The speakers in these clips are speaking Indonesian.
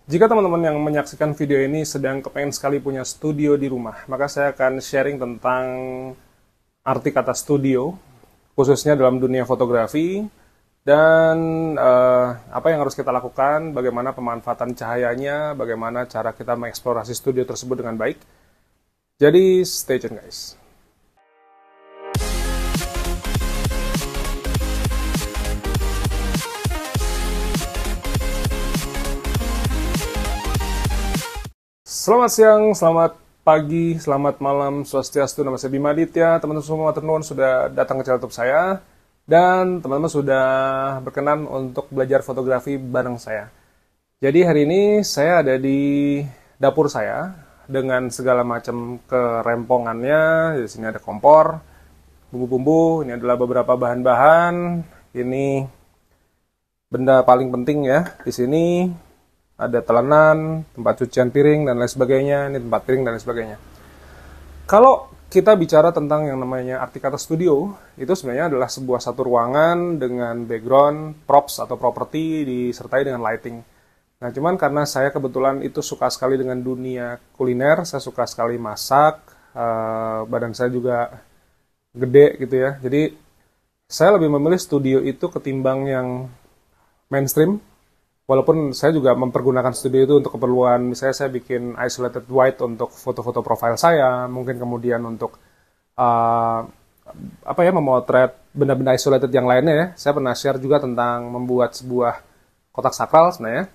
Jika teman-teman yang menyaksikan video ini sedang kepengen sekali punya studio di rumah, maka saya akan sharing tentang arti kata studio, khususnya dalam dunia fotografi, dan apa yang harus kita lakukan, bagaimana pemanfaatan cahayanya, bagaimana cara kita mengeksplorasi studio tersebut dengan baik. Jadi, stay tune guys. Selamat siang, selamat pagi, selamat malam, swastiastu, nama saya Bima Aditya. Teman-teman semua maturnuwun sudah datang ke channel YouTube saya. Dan teman-teman sudah berkenan untuk belajar fotografi bareng saya. Jadi hari ini saya ada di dapur saya dengan segala macam kerempongannya. Di sini ada kompor, bumbu-bumbu, ini adalah beberapa bahan-bahan. Ini benda paling penting ya di sini. Ada telenan, tempat cucian piring, dan lain sebagainya. Ini tempat piring, dan lain sebagainya. Kalau kita bicara tentang yang namanya arti kata studio, itu sebenarnya adalah sebuah satu ruangan dengan background, props atau properti disertai dengan lighting. Nah, cuman karena saya kebetulan itu suka sekali dengan dunia kuliner, saya suka sekali masak, badan saya juga gede gitu ya. Jadi, saya lebih memilih studio itu ketimbang yang mainstream. Walaupun saya juga mempergunakan studio itu untuk keperluan, misalnya saya bikin isolated white untuk foto-foto profil saya, mungkin kemudian untuk memotret benda-benda isolated yang lainnya ya. Saya pernah share juga tentang membuat sebuah kotak sakral sebenarnya.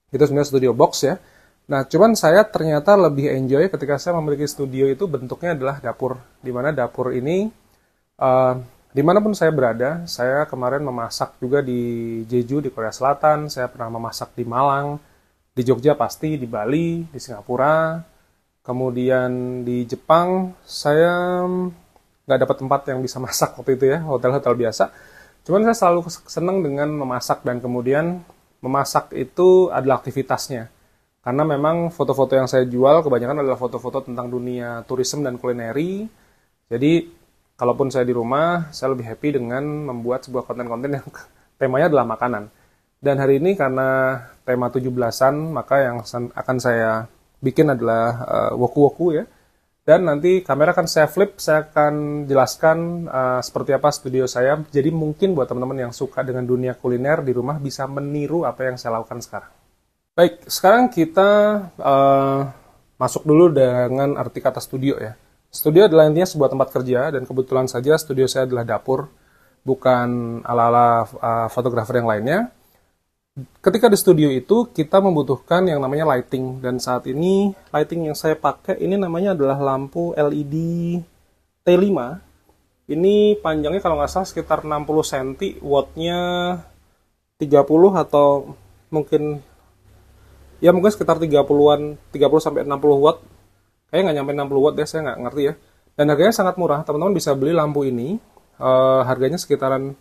Itu sebenarnya studio box ya. Nah, cuman saya ternyata lebih enjoy ketika saya memiliki studio itu bentuknya adalah dapur. Di mana dapur ini dimanapun saya berada, saya kemarin memasak juga di Jeju, di Korea Selatan, saya pernah memasak di Malang, di Jogja pasti, di Bali, di Singapura, kemudian di Jepang, saya nggak dapat tempat yang bisa masak waktu itu ya, hotel-hotel biasa. Cuman saya selalu senang dengan memasak, dan kemudian memasak itu adalah aktivitasnya. Karena memang foto-foto yang saya jual kebanyakan adalah foto-foto tentang dunia tourism dan kulineri, jadi kalaupun saya di rumah, saya lebih happy dengan membuat sebuah konten-konten yang temanya adalah makanan. Dan hari ini karena tema 17-an, maka yang akan saya bikin adalah woku-woku ya. Dan nanti kamera akan saya flip, saya akan jelaskan seperti apa studio saya. Jadi mungkin buat teman-teman yang suka dengan dunia kuliner di rumah bisa meniru apa yang saya lakukan sekarang. Baik, sekarang kita masuk dulu dengan arti kata studio ya. Studio adalah intinya sebuah tempat kerja, dan kebetulan saja studio saya adalah dapur, bukan ala-ala fotografer yang lainnya. Ketika di studio itu, kita membutuhkan yang namanya lighting, dan saat ini lighting yang saya pakai ini namanya adalah lampu LED T5. Ini panjangnya kalau nggak salah sekitar 60 cm, wattnya 30 atau mungkin sekitar 30-an, 30 sampai 60 watt. Kayaknya nggak nyampe 60 watt deh, saya nggak ngerti ya. Dan harganya sangat murah, teman-teman bisa beli lampu ini, harganya sekitaran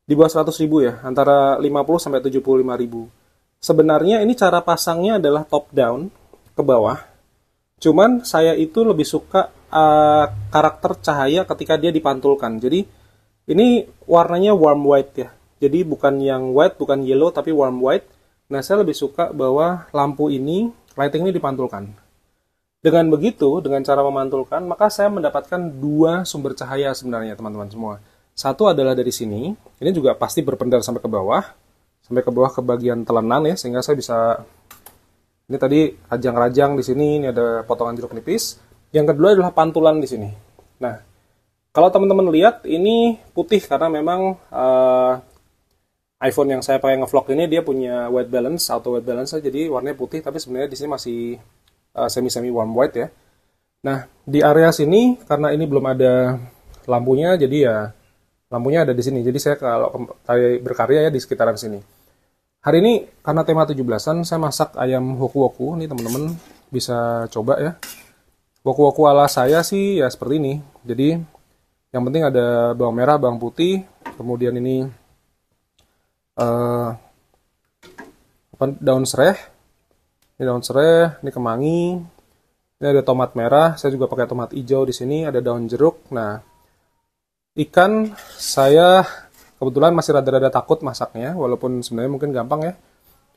di bawah 100 ribu ya, antara 50 sampai 75 ribu. Sebenarnya ini cara pasangnya adalah top down, ke bawah. Cuman saya itu lebih suka karakter cahaya ketika dia dipantulkan. Jadi ini warnanya warm white ya. Jadi bukan yang white, bukan yellow, tapi warm white. Nah, saya lebih suka bahwa lampu ini, lighting ini dipantulkan. Dengan begitu, dengan cara memantulkan, maka saya mendapatkan dua sumber cahaya sebenarnya teman-teman semua. Satu adalah dari sini, ini juga pasti berpendar sampai ke bawah ke bagian telenan ya, sehingga saya bisa, ini tadi rajang-rajang di sini, ini ada potongan jeruk nipis. Yang kedua adalah pantulan di sini. Nah, kalau teman-teman lihat, ini putih karena memang iPhone yang saya pakai ngevlog ini dia punya white balance, auto white balance, jadi warnanya putih, tapi sebenarnya di sini masih semi-semi warm white ya. Nah, di area sini karena ini belum ada lampunya, jadi ya lampunya ada di sini. Jadi saya kalau berkarya ya di sekitaran sini. Hari ini karena tema 17-an, saya masak ayam woku-woku. Ini teman-teman bisa coba ya. Woku-woku ala saya sih ya seperti ini. Jadi yang penting ada bawang merah, bawang putih, kemudian ini daun serai. Ini daun serai, ini kemangi, ini ada tomat merah, saya juga pakai tomat hijau di sini, ada daun jeruk. Nah, ikan saya kebetulan masih rada-rada takut masaknya, walaupun sebenarnya mungkin gampang ya.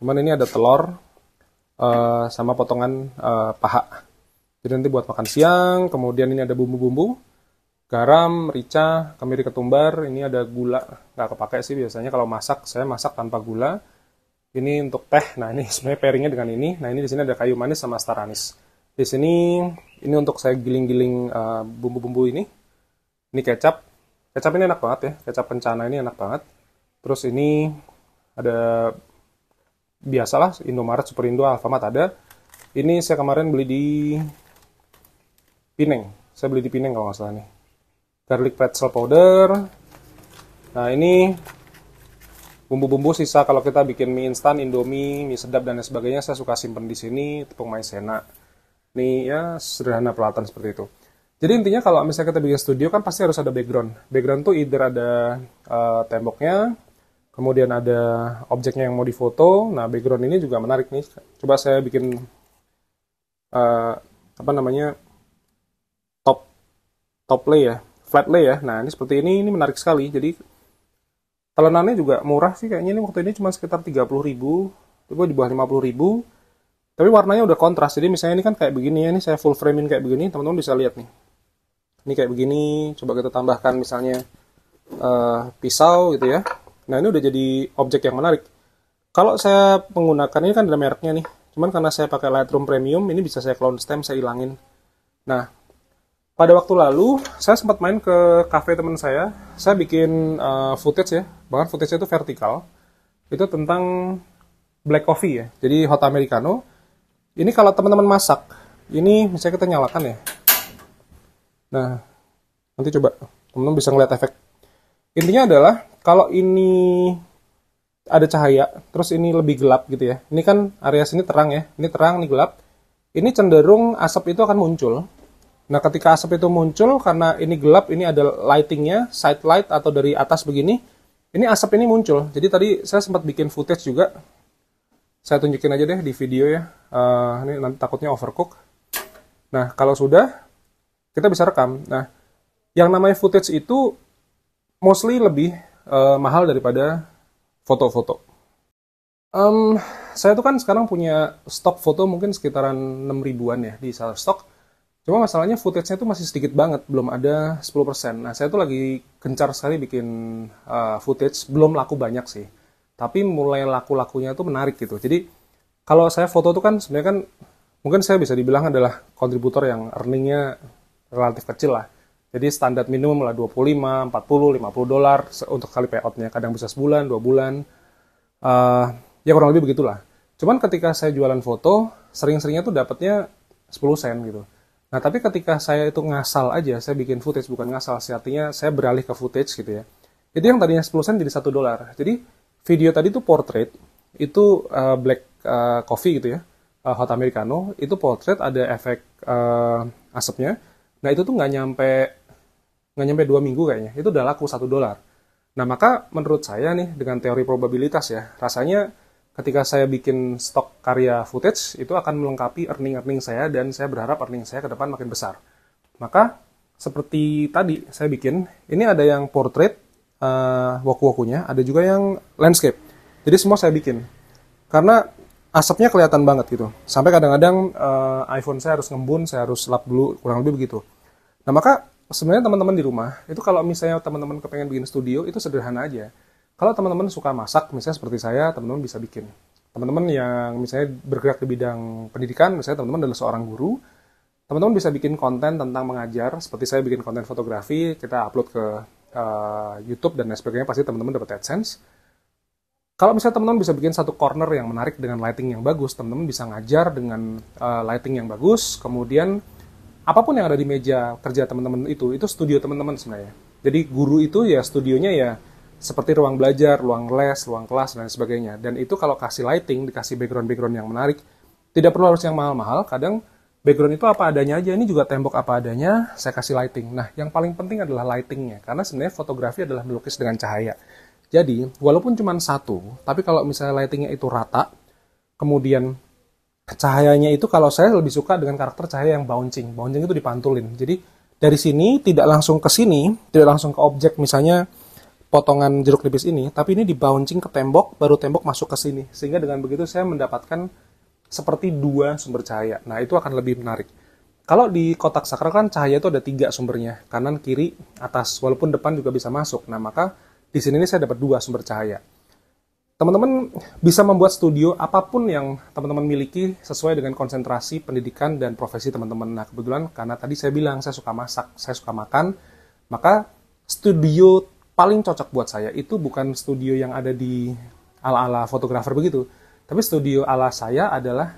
Cuman ini ada telur, sama potongan paha. Jadi nanti buat makan siang. Kemudian ini ada bumbu-bumbu, garam, merica, kemiri ketumbar. Ini ada gula, nggak kepake sih biasanya kalau masak. Saya masak tanpa gula. Ini untuk teh. Nah ini sebenarnya pairingnya dengan ini. Nah ini di sini ada kayu manis sama star anise. Di sini ini untuk saya giling-giling bumbu-bumbu ini. Ini kecap. Kecap ini enak banget ya. Kecap kencana ini enak banget. Terus ini ada biasalah Indomaret, Superindo, Alfamart ada. Ini saya kemarin beli di Pineng. Saya beli di Pineng kalau nggak salah nih. Garlic pretzel powder. Nah ini bumbu-bumbu sisa kalau kita bikin mie instan, Indomie, mie sedap dan lain sebagainya, saya suka simpen di sini. Tepung maizena. Ini ya sederhana peralatan seperti itu. Jadi intinya kalau misalnya kita bikin studio kan pasti harus ada background. Background tuh either ada temboknya, kemudian ada objeknya yang mau difoto. Nah background ini juga menarik nih. Coba saya bikin apa namanya top lay ya, flat lay ya. Nah ini seperti ini menarik sekali. Jadi telenannya juga murah sih kayaknya, ini waktu ini cuma sekitar 30.000, itu di bawah 50.000. Tapi warnanya udah kontras. Jadi misalnya ini kan kayak begini ya, ini saya full framein kayak begini, teman-teman bisa lihat nih. Ini kayak begini, coba kita tambahkan misalnya pisau gitu ya. Nah ini udah jadi objek yang menarik. Kalau saya menggunakan, ini kan ada mereknya nih, cuman karena saya pakai Lightroom Premium, ini bisa saya clone stamp, saya ilangin. Nah, pada waktu lalu, saya sempat main ke cafe teman saya bikin footage ya, bahkan footage itu vertikal. Itu tentang black coffee ya, jadi hot americano. Ini kalau teman-teman masak, ini misalnya kita nyalakan ya. Nah, nanti coba teman-teman bisa ngeliat efek. Intinya adalah kalau ini ada cahaya, terus ini lebih gelap gitu ya. Ini kan area sini terang ya, ini terang, ini gelap. Ini cenderung asap itu akan muncul. Nah, ketika asap itu muncul, karena ini gelap, ini ada lightingnya, side light atau dari atas begini, ini asap ini muncul. Jadi tadi saya sempat bikin footage juga. Saya tunjukin aja deh di video ya. Ini nanti takutnya overcook. Nah, kalau sudah, kita bisa rekam. Nah, yang namanya footage itu mostly lebih mahal daripada foto-foto. Saya tuh kan sekarang punya stok foto mungkin sekitaran 6.000-an ya di Shutterstock. Cuma masalahnya footage-nya tuh masih sedikit banget, belum ada 10%. Nah, saya tuh lagi gencar sekali bikin footage, belum laku banyak sih. Tapi mulai laku-lakunya tuh menarik gitu. Jadi, kalau saya foto tuh kan sebenarnya kan, mungkin saya bisa dibilang adalah kontributor yang earning-nya relatif kecil lah. Jadi standar minimum lah 25, 40, 50 dolar untuk kali payout-nya. Kadang bisa sebulan, 2 bulan. Ya kurang lebih begitulah. Cuman ketika saya jualan foto, sering-seringnya tuh dapatnya 10 sen gitu. Nah, tapi ketika saya itu ngasal aja, saya bikin footage, bukan ngasal sih, artinya saya beralih ke footage gitu ya. Itu yang tadinya 10 sen jadi 1 dolar. Jadi, video tadi tuh portrait, itu black coffee gitu ya, hot americano, itu portrait ada efek asapnya. Nah, itu tuh nggak nyampe 2 minggu kayaknya, itu udah laku 1 dolar. Nah, maka menurut saya nih, dengan teori probabilitas ya, rasanya ketika saya bikin stok karya footage, itu akan melengkapi earning saya, dan saya berharap earning saya ke depan makin besar. Maka, seperti tadi saya bikin, ini ada yang portrait, woku-wokunya, ada juga yang landscape. Jadi semua saya bikin. Karena asapnya kelihatan banget gitu. Sampai kadang-kadang iPhone saya harus ngembun, saya harus lap dulu, kurang lebih begitu. Nah, maka sebenarnya teman-teman di rumah, itu kalau misalnya teman-teman kepengen bikin studio, itu sederhana aja. Kalau teman-teman suka masak, misalnya seperti saya, teman-teman bisa bikin. Teman-teman yang misalnya bergerak di bidang pendidikan, misalnya teman-teman adalah seorang guru, teman-teman bisa bikin konten tentang mengajar, seperti saya bikin konten fotografi, kita upload ke YouTube dan lain sebagainya, pasti teman-teman dapat AdSense. Kalau misalnya teman-teman bisa bikin satu corner yang menarik dengan lighting yang bagus, teman-teman bisa ngajar dengan lighting yang bagus, kemudian apapun yang ada di meja kerja teman-teman itu studio teman-teman sebenarnya. Jadi guru itu ya studionya ya seperti ruang belajar, ruang les, ruang kelas, dan sebagainya. Dan itu kalau kasih lighting, dikasih background-background yang menarik, tidak perlu harus yang mahal-mahal, kadang background itu apa adanya aja, ini juga tembok apa adanya, saya kasih lighting. Nah, yang paling penting adalah lightingnya, karena sebenarnya fotografi adalah melukis dengan cahaya. Jadi, walaupun cuma satu, tapi kalau misalnya lightingnya itu rata, kemudian cahayanya itu kalau saya lebih suka dengan karakter cahaya yang bouncing. Bouncing itu dipantulin. Jadi, dari sini tidak langsung ke sini, tidak langsung ke objek, misalnya potongan jeruk nipis ini, tapi ini dibouncing ke tembok, baru tembok masuk ke sini. Sehingga dengan begitu saya mendapatkan seperti dua sumber cahaya. Nah, itu akan lebih menarik. Kalau di kotak sakral kan cahaya itu ada tiga sumbernya, kanan, kiri, atas, walaupun depan juga bisa masuk. Nah, maka di sini ini saya dapat dua sumber cahaya. Teman-teman bisa membuat studio apapun yang teman-teman miliki sesuai dengan konsentrasi pendidikan dan profesi teman-teman. Nah, kebetulan karena tadi saya bilang saya suka masak, saya suka makan, maka studio paling cocok buat saya itu bukan studio yang ada di ala-ala fotografer begitu, tapi studio ala saya adalah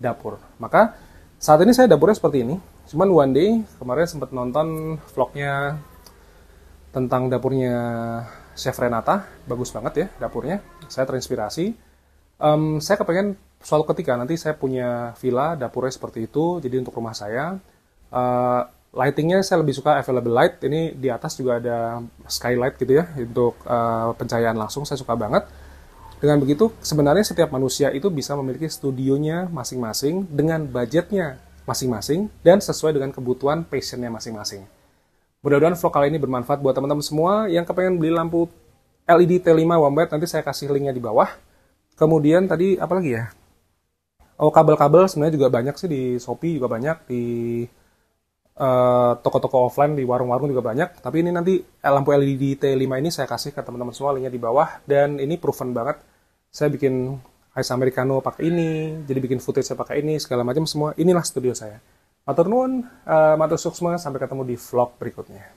dapur. Maka saat ini saya dapurnya seperti ini. Cuman one day kemarin sempat nonton vlognya tentang dapurnya Chef Renata, bagus banget ya dapurnya. Saya terinspirasi. Saya kepengen suatu ketika nanti saya punya villa dapurnya seperti itu. Jadi untuk rumah saya, lightingnya saya lebih suka available light. Ini di atas juga ada skylight gitu ya untuk pencahayaan langsung. Saya suka banget. Dengan begitu, sebenarnya setiap manusia itu bisa memiliki studionya masing-masing dengan budgetnya masing-masing dan sesuai dengan kebutuhan passionnya masing-masing. Mudah-mudahan vlog kali ini bermanfaat buat teman-teman semua yang kepengen beli lampu LED T5 Wombat, nanti saya kasih linknya di bawah. Kemudian tadi apa lagi ya? Oh, kabel-kabel sebenarnya juga banyak sih di Shopee, juga banyak di toko-toko offline, di warung-warung juga banyak. Tapi ini nanti lampu LED T5 ini saya kasih ke teman-teman semua linknya di bawah. Dan ini proven banget. Saya bikin ice americano pakai ini, jadi bikin footage saya pakai ini, segala macam semua. Inilah studio saya. Matur nuwun, matur sukses, sampai ketemu di vlog berikutnya.